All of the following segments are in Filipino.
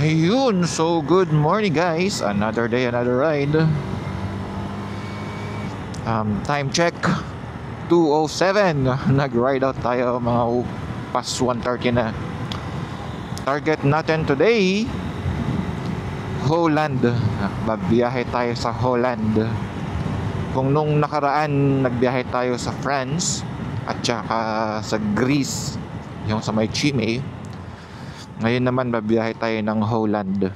Ayun, so good morning guys. Another day, another ride. Time check 2:07. Nag-ride out tayo mga past 1:30 na. Target natin today Holland. Babiyahe tayo sa Holland. Kung nung nakaraan nagbiyahe tayo sa France at saka sa Greece, yung sa may Chime, ngayon naman babiyahe tayo ng Holland.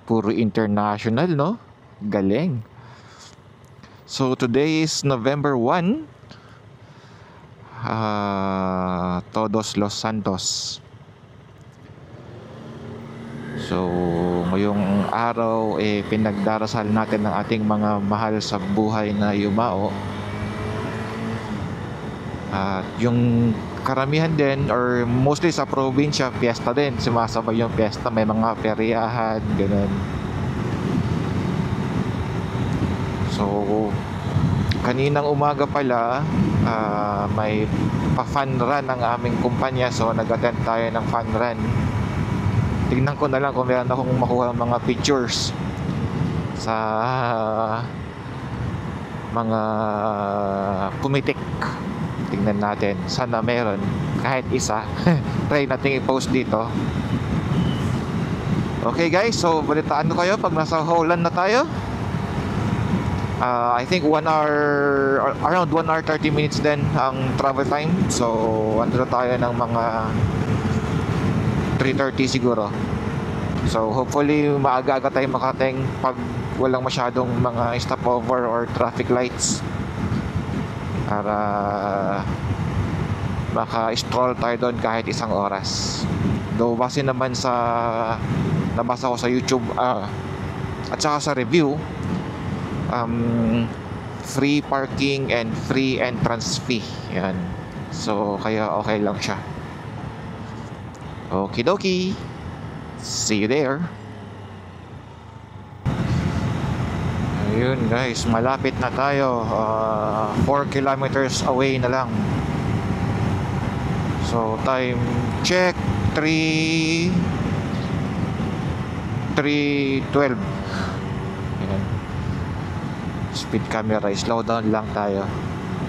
Puro international, no? Galing. So today is November 1, Todos Los Santos. So ngayong araw pinagdarasal natin ng ating mga mahal sa buhay na yumao. At yung karamihan din or mostly sa probinsya, fiesta din, sumasabay yung fiesta, may mga peryahan, ganun. So kaninang umaga pala may pa-fun run ang aming kumpanya, so nag-attend tayo ng fun run. Tignan ko na lang kung meron akong makuha mga pictures sa mga pumitik. Tingnan natin, sana meron kahit isa. Try natin i-post dito. Okay guys, so balitaan ko kayo pag nasa Holland na tayo. I think 1 hour, around 1 hour 30 minutes din ang travel time. So andito tayo ng mga 3:30 siguro. So hopefully maaga-aga tayo makating pag walang masyadong mga stopover or traffic lights, para maka-stroll tayo doon kahit isang oras. Though base naman sa nabasa ko sa YouTube at saka sa review, free parking and free entrance fee. Yan. So kaya okay lang siya. Okie dokie. See you there. Ayun guys, malapit na tayo. 4 kilometers away na lang. So time check 3:12. Ayan. Speed camera, slow down lang tayo.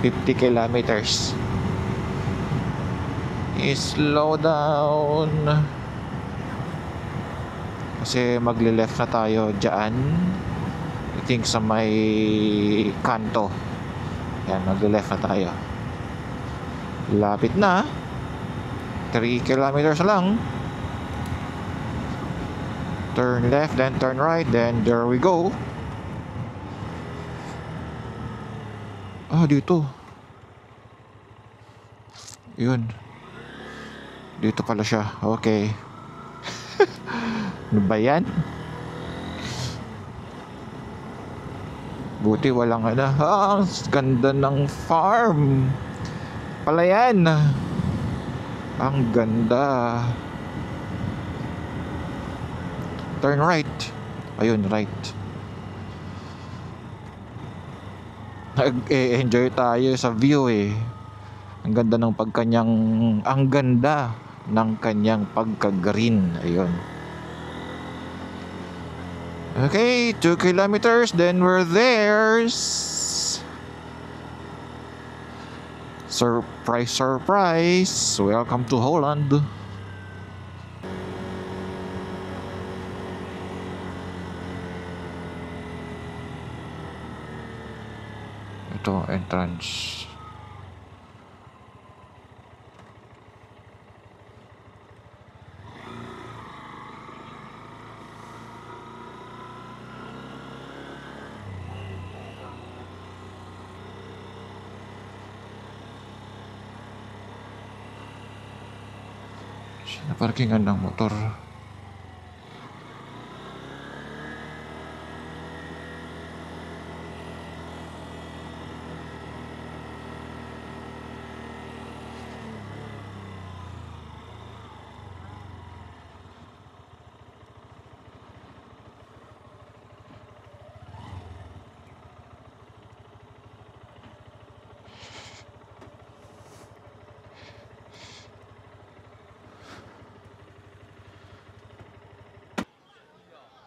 50 kilometers. Slow down. Kasi magle-left na tayo dyan, I think sa may kanto. Yan, magle-left na tayo. Lapit na. 3 kilometers lang. Turn left, then turn right, then there we go. Dito. Yun. Dito pala siya. Okay. Ano ba yan? Buti walang ang ganda ng farm. Palayan. Ang ganda. Turn right. Ayun, right. Nag-enjoy tayo sa view eh. Ang ganda ng kanyang pagka-green. Ayun. Okay, 2 kilometers, then we're there. Surprise, surprise. Welcome to Holland. Ito, entrance. Naparkingan ng motor.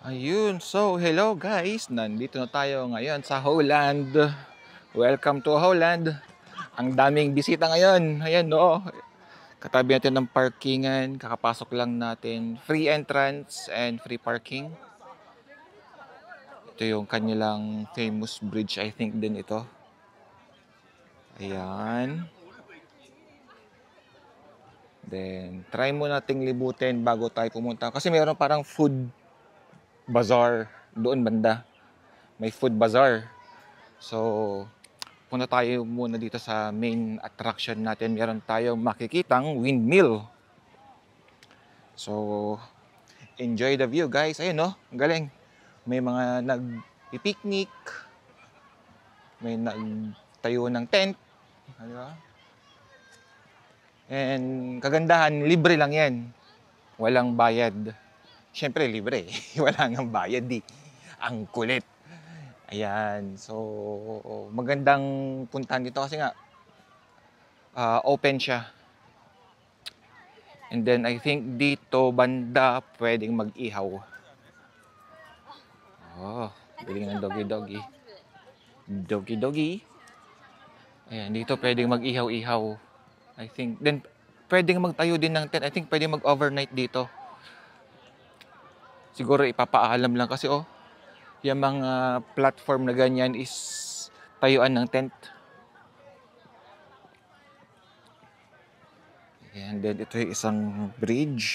Ayun, so hello guys, nandito na tayo ngayon sa Holland. Welcome to Holland. Ang daming bisita ngayon. Ayan no, katabi natin ng parkingan, kakapasok lang natin. Free entrance and free parking. Ito yung kanilang famous bridge, I think din ito. Ayan. Then, try mo nating libutin bago tayo pumunta. Kasi mayroon parang food bazaar doon banda. May food bazaar. So, punta tayo muna dito sa main attraction natin. Meron tayong makikitang windmill. So, enjoy the view guys. Ayun no, ang galing. May mga nag-picnic. May nagtayo ng tent. Di ba? And kagandahan, libre lang yan. Walang bayad. Siyempre, libre. Wala nang bayad di. Ang kulit. Ayan. So, magandang puntahan dito kasi nga, open siya. And then, I think dito, banda, pwedeng mag-ihaw. Oh, galing ng doggy-doggy. Doggy-doggy. Ayan, dito pwedeng mag-ihaw-ihaw. I think, then pwedeng magtayo din ng tent. I think pwedeng mag-overnight dito. Siguro ipapaalam lang kasi yung mga platform na ganyan is tayuan ng tent. And then ito yung isang bridge.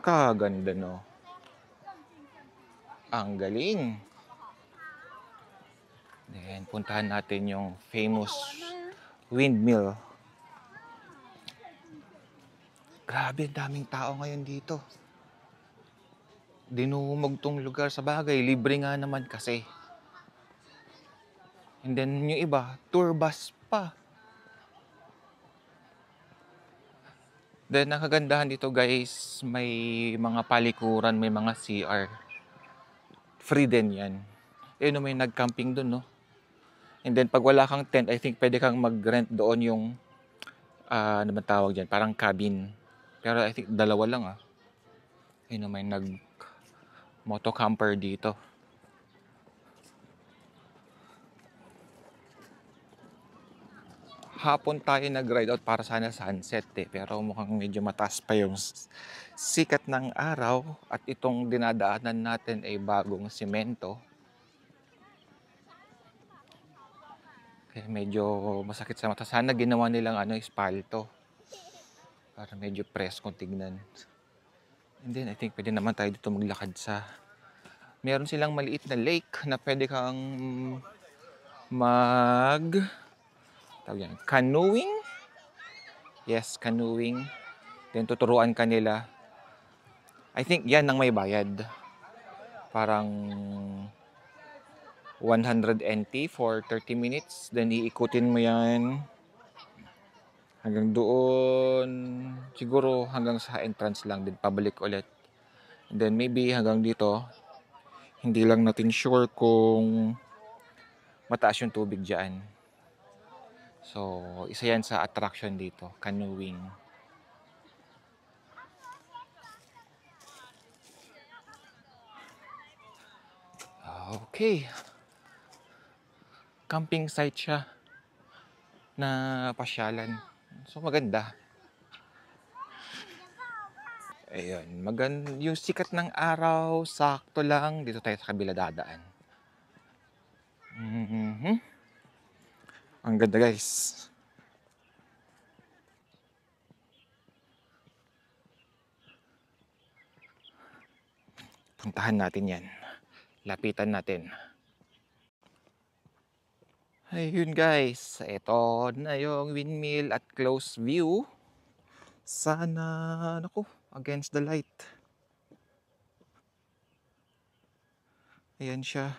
Kaganda no. Ang galing. Then puntahan natin yung famous windmill. Grabe, daming tao ngayon dito. Dinumog tong lugar sa bagay. Libre nga naman kasi. And then yung iba, tour bus pa. Then ang kagandahan dito guys, may mga palikuran, may mga CR. Free din yan. No, may nag-camping dun no. And then pag wala kang tent, I think pwede kang mag-rent doon yung, ano ba tawag dyan, parang cabin. Pero I think dalawa lang no, may nag-moto camper dito. Hapon tayo nag-ride out para sana sunset pero mukhang medyo mataas pa yung sikat ng araw at itong dinadaanan natin ay bagong semento. Kaya medyo masakit sa mata. Sana ginawa nilang espalto para medyo preskong tignan. And then I think pwede naman tayo dito maglakad sa, meron silang maliit na lake na pwede kang canoeing. Yes, canoeing. Then tuturuan ka nila. I think yan ang may bayad. Parang 100 NT for 30 minutes. Then iikutin mo yan hanggang doon. Siguro hanggang sa entrance lang. Then pabalik ulit. And then maybe hanggang dito. Hindi lang natin sure kung mataas yung tubig dyan. So, isa yan sa attraction dito. Canoeing. Okay. Camping site siya na pasyalan. So maganda. Ayun, yung sikat ng araw, sakto lang. Dito tayo sa kabila dadaan. Ang ganda guys. Puntahan natin yan. Lapitan natin. Ayun guys, ito na yung windmill at close view. Sana, against the light. Ayan siya.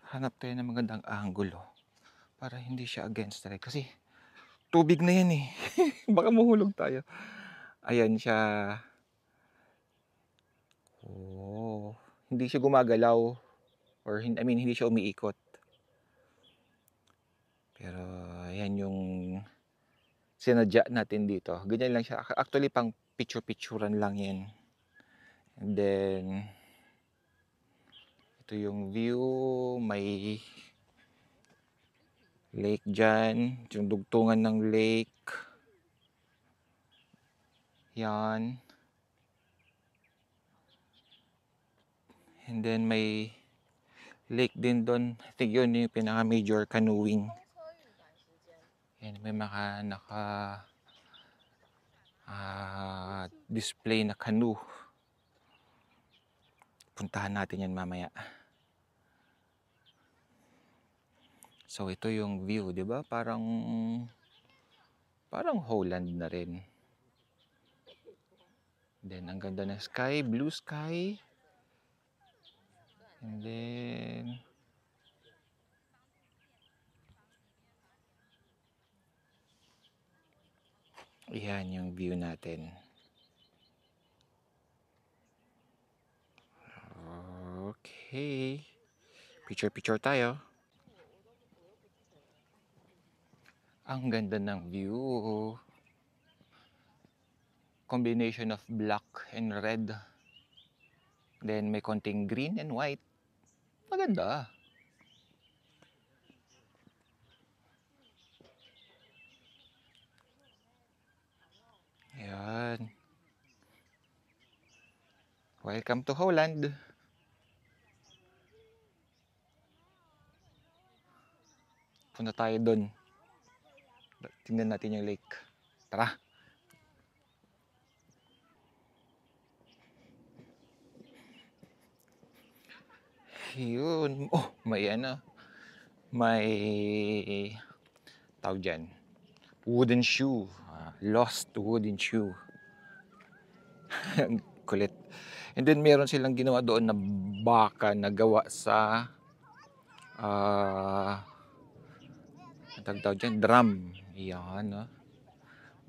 Hanap tayo ng magandang angulo para hindi siya against the light. Kasi tubig na yan Baka mahulog tayo. Ayan siya. Hindi siya gumagalaw. Or hindi siya umiikot. Pero ayan yung sinadya natin dito. Ganyan lang siya. Actually pang picture-picturean lang yan. And then, ito yung view. May lake dyan. Yung dugtungan ng lake. Yan. And then may lake din doon. I think yun yung pinaka major canoeing. Yan, may mga naka display na canoe. Puntahan natin yan mamaya. So ito yung view, 'di ba? Parang Holland na rin. Then ang ganda ng sky, blue sky. And then yan yung view natin. Okay. Picture tayo. Ang ganda ng view. Combination of black and red. Then may konting green and white. Maganda. Ayan. Welcome to Holland. Punta tayo doon. Tingnan natin yung lake. Tara. Yun. Oh, may may tawag dyan. Wooden shoe. Lost wooden shoe. Kulit. And then meron silang ginawa doon na baka na gawa sa tawag dyan, drum. Yan.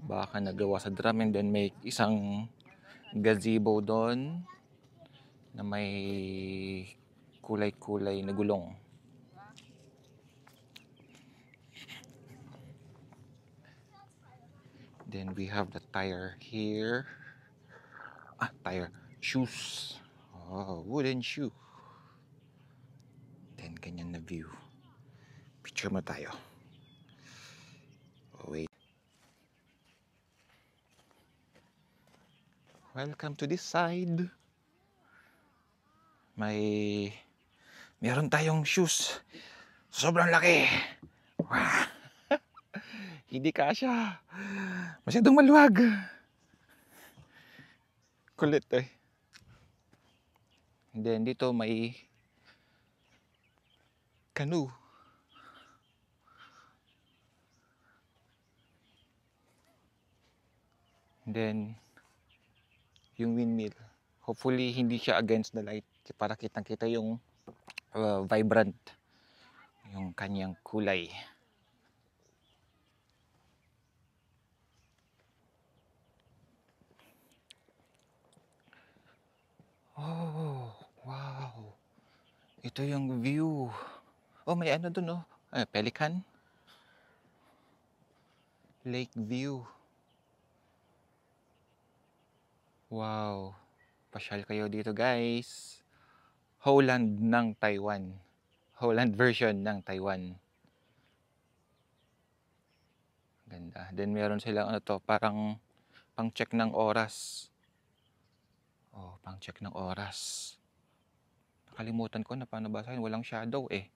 Baka na gawa sa drum. And then may isang gazebo doon na may kulay-kulay na gulong. Then we have the tire here. Tire. Shoes. Oh, wooden shoe. Then ganyan na view. Picture mo tayo. Oh, wait. Welcome to this side. Meron tayong shoes. Sobrang laki. Wow. Hindi kasya. Masyadong maluwag. Kulit eh. And then dito may canoe. And then yung windmill. Hopefully hindi siya against the light para kitang-kita yung vibrant yung kanyang kulay. Oh, wow. Ito yung view. Oh, may dun Pelican. Lake view. Wow. Pasyal kayo dito, guys. Holland ng Taiwan. Holland version ng Taiwan. Ganda. Then meron silang parang pang-check ng oras. Oh, pang-check ng oras. Nakalimutan ko na paano basahin. Walang shadow eh.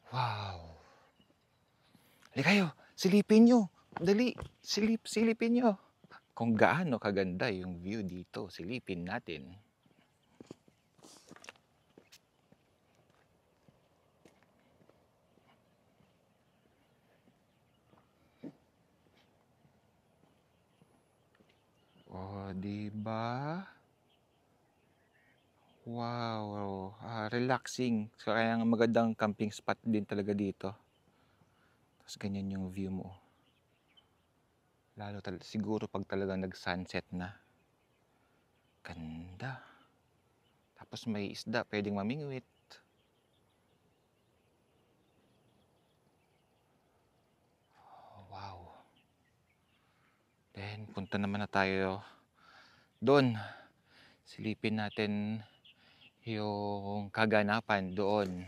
Wow. Dali kayo, silipin nyo. Dali, silipin nyo. Kung gaano kaganda yung view dito, silipin natin. Oh, diba? Wow, relaxing. So, kaya magandang camping spot din talaga dito. Tapos ganyan yung view mo. Lalo siguro pag talagang nag-sunset na. Ganda. Tapos may isda, pwedeng mamingwit. Oh, wow. Then punta naman na tayo doon. Silipin natin yung kaganapan doon.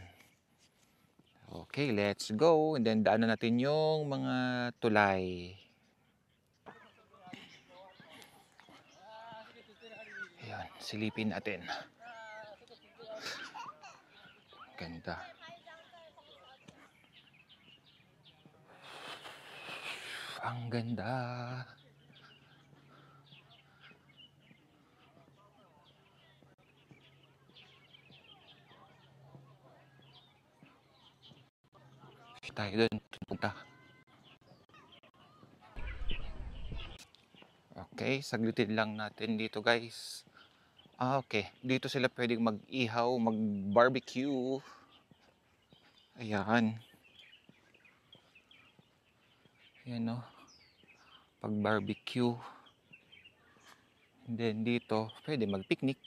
Okay, let's go. And then daanan natin yung mga tulay. Ayan, silipin natin. Ganda. Ang ganda. Tayo doon punta. Okay, saglitin lang natin dito guys. Okay, dito sila pwedeng mag-ihaw, mag-barbecue. Ayan. Ayan o. Pag-barbecue. And then dito, pwede mag-picnic.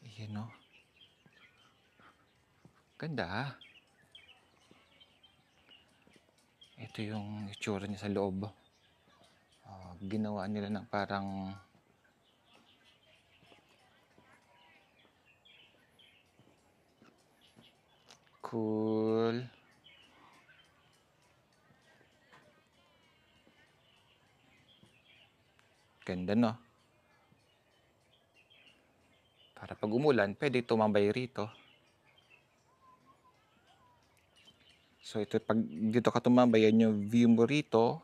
Ayan o. Ganda ha. Ito yung itsura niya sa loob. Ginawa nila ng parang cool. Ganda no? Para pag umulan, pwede tumambay rito. So ito, pag dito ka tumambay, yan yung view mo rito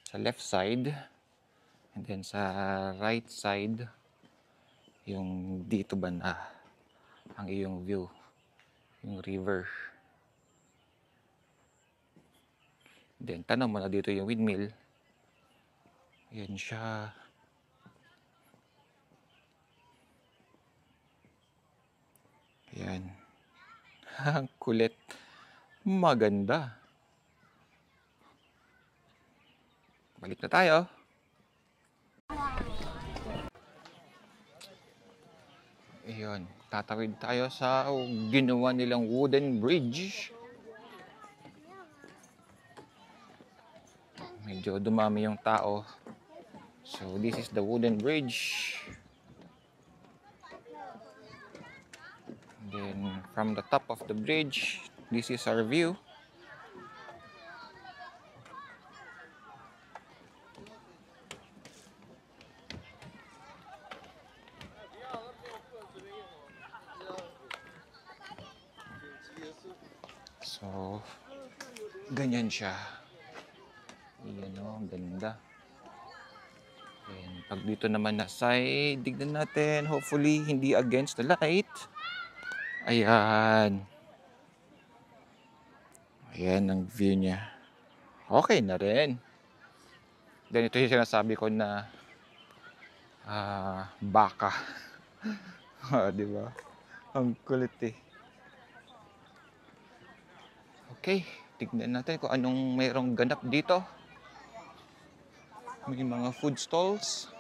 sa left side. And then sa right side, yung dito banda ang iyong view, yung river. Then tanong mo na dito yung windmill. Yan siya. Yan. Ang kulit. Maganda. Balik na tayo. Ayun, tatawid tayo sa ginawa nilang wooden bridge. Medyo dumami yung tao. So this is the wooden bridge. And then from the top of the bridge, this is our view. So, ganyan siya. Ayan o, ganda. And pag dito naman na side, tignan natin. Hopefully, hindi against the light. Ayan. Ayan ang view niya. Okay na rin. Then ito yung sinasabi ko na baka. Diba? Ang kulit eh. Okay, tignan natin kung anong mayroong ganap dito. May mga food stalls.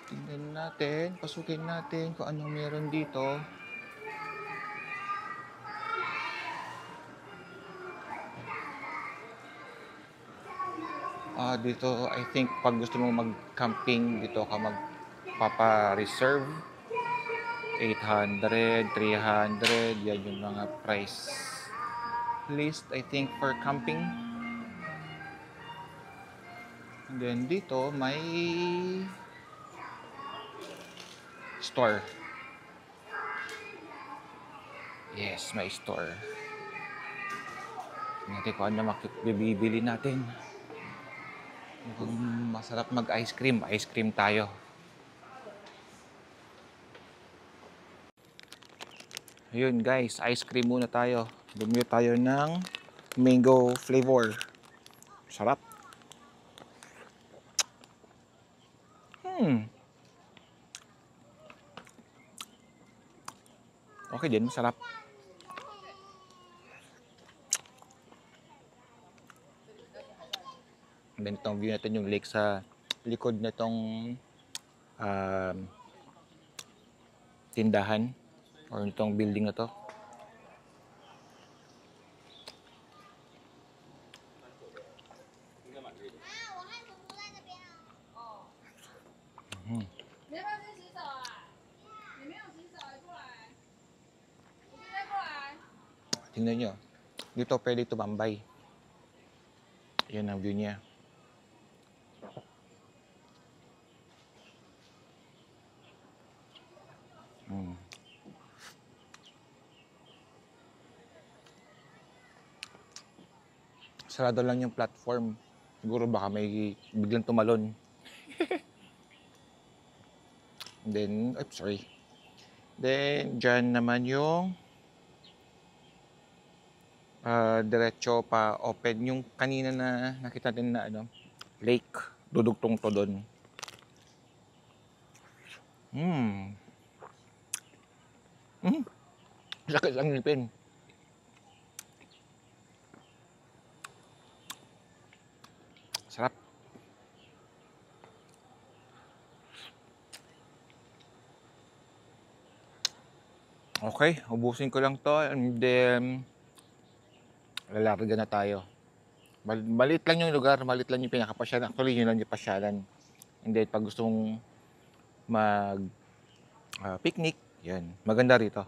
Tignan natin, pasukin natin kung anong meron dito. Dito, I think pag gusto mo mag-camping, dito ka magpapa-reserve. 800, 300, yan yung mga price list, I think, for camping. And then dito, may store. Yes, may store. Natin kung ano makibibili natin. Kung masarap mag-ice cream tayo. Ayun guys, ice cream muna tayo. Bumili tayo ng mango flavor. Sarap. Okay din, masarap. Ganitong view natin yung lake sa likod na itong tindahan or itong building na to. Tingnan nyo. Dito pwede tumambay. Yan ang view niya. Sarado lang yung platform. Siguro baka may biglang tumalon. Then, sorry. Then, dyan naman yung diretso pa open. Yung kanina na nakita din na lake. Dudugtong to doon. Sakit lang ngipin. Sarap. Okay, ubusin ko lang to and then lalarga na tayo. Malit lang yung lugar, malit lang yung pinakapasyalan. Actually, yun lang yung pasyalan. And then, pag gusto mong picnic, yan. Maganda rito.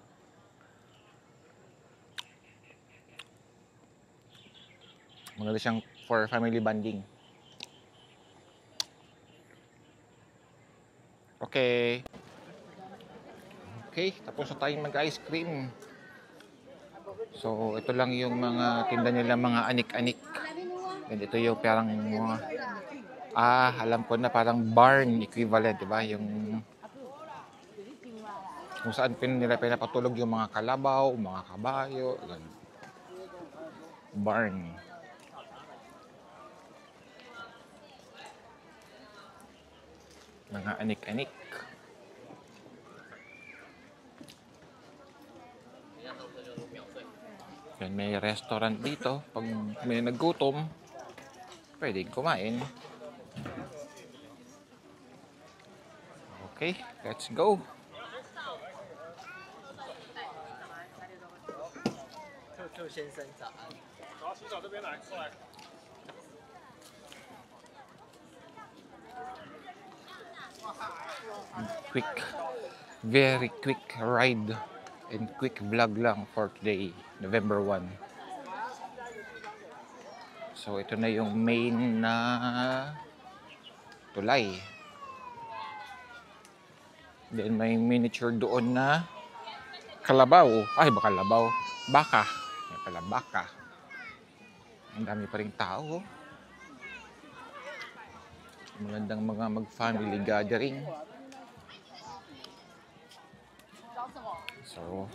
Maganda siyang for family bonding. Okay. Okay, tapos na tayong mag-ice cream. So, ito lang yung mga tinda nila, mga anik-anik. And ito yung parang alam ko na parang barn equivalent, diba? Yung kung saan nila pinapatulog yung mga kalabaw, mga kabayo, ganun. Barn. Mga anik-anik. Yan, may restaurant dito. Pag may naggutom, pwedeng kumain. Okay, let's go. Quick, very quick ride and quick vlog lang for today, November 1. So ito na yung main na tulay. Then may miniature doon na kalabaw. Ay, baka kalabaw. Baka. Yan pala, baka. Ang dami pa rin tao. Magandang mga mag-family gathering. So,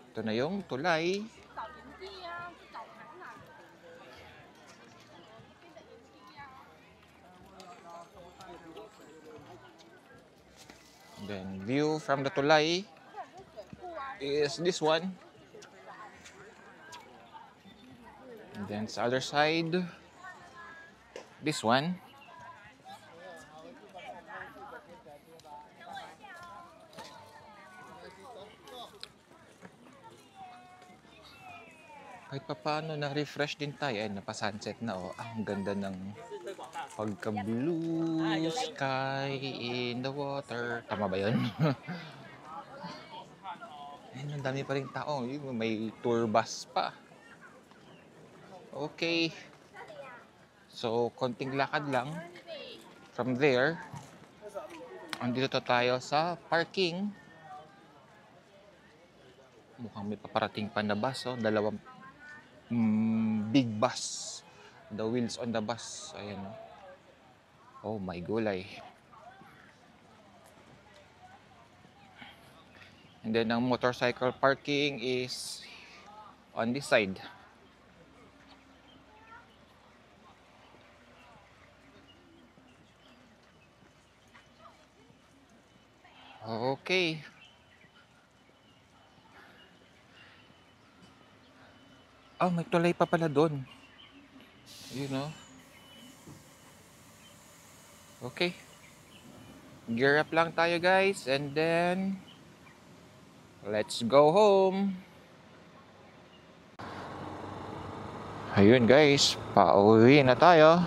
ito na yung tulay. Then, view from the tulay is this one. And then, sa other side, this one. Kahit pa paano, na-refresh din tayo. Ay, napa-sunset na, oh. Ang ganda ng pagka-blue sky in the water. Tama ba yun? Ayun, ang dami pa rin tao. May tour bus pa. Okay. So, konting lakad lang. From there, andito tayo sa parking. Mukhang may paparating pa na bus, oh. Dalawang big bus. The wheels on the bus. Ayan, oh my gulay. And then ang motorcycle parking is on this side. Okay. Oh, may tulay pa pala doon. You know. Okay. Gear up lang tayo, guys, and then let's go home. Ayun, guys, pauwi na tayo.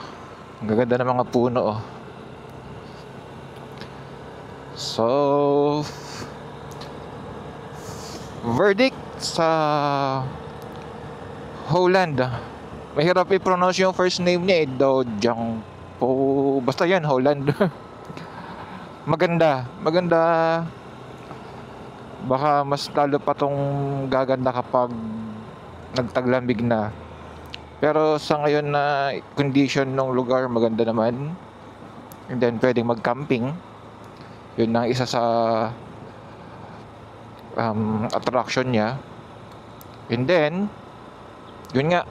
Ang gaganda ng mga puno, oh. So, verdict sa Holland. Mahirap i-pronounce yung first name niya eh. Dojang po. Basta yan, Holland. Maganda. Maganda. Baka mas lalo pa tong gaganda kapag nagtaglamig na. Pero sa ngayon na condition ng lugar, maganda naman. And then pwedeng mag-camping. Yun ang isa sa attraction niya. And then, yun nga,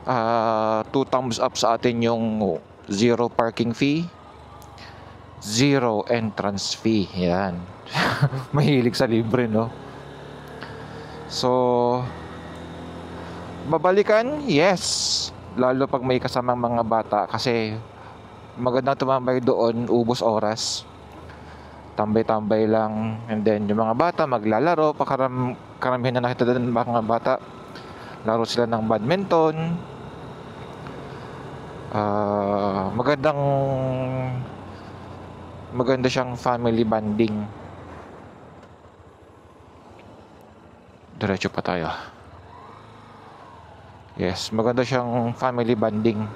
2 thumbs up sa atin yung 0 parking fee, 0 entrance fee. Yan. Mahilig sa libre, no? So, babalikan? Yes. Lalo pag may kasamang mga bata kasi maganda tumambay doon, ubos oras. Tambay-tambay lang. And then yung mga bata maglalaro. Karamihan na nakita doon mga bata. Laro sila ng badminton. Maganda siyang family bonding. Diretso pa tayo. Yes, maganda siyang family bonding.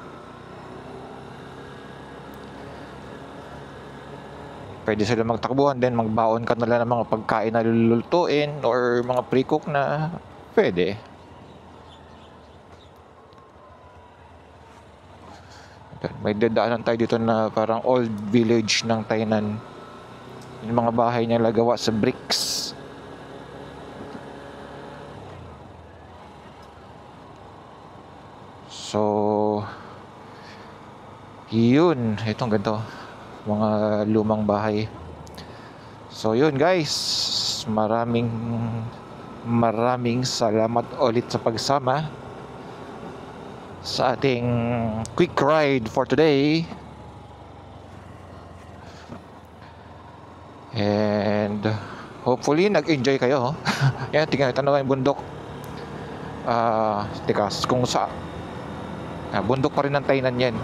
Pwede sila magtakbuhan, then magbaon ka na lang ng mga pagkain na lulutuin or mga pre-cook na pwede. May dadaanan tayo dito na parang old village ng Tainan. Yung mga bahay niya gawa sa bricks. So, yun. Itong ganito. Mga lumang bahay. So, yun guys. Maraming salamat ulit sa pagsama sa ating quick ride for today. And hopefully nag-enjoy kayo. Yan, tingnan natin yung bundok. Teka, kung sa bundok pa rin ng Tainan yan.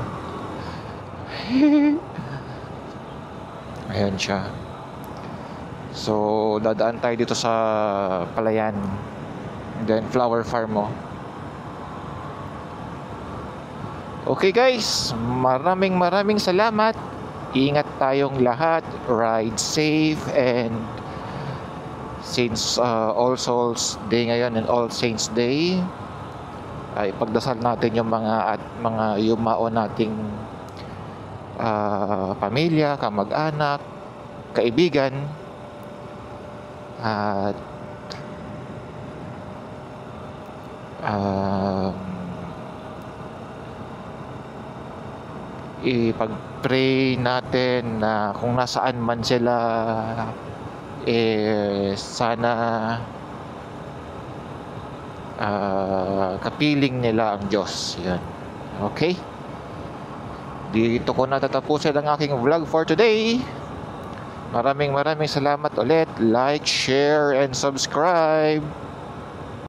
Ayan siya. So, dadaan tayo dito sa Palayan. And then, flower farm mo. Okay guys, maraming salamat. Ingat tayong lahat. Ride safe. And since All Souls Day ngayon and All Saints Day, ay pagdasal natin yung mga yumao nating pamilya, kamag-anak, kaibigan, at ipag-pray natin na kung nasaan man sila, sana kapiling nila ang Diyos. Yan. Okay? Dito ko natatapusin ang aking vlog for today. Maraming salamat ulit. Like, share, and subscribe.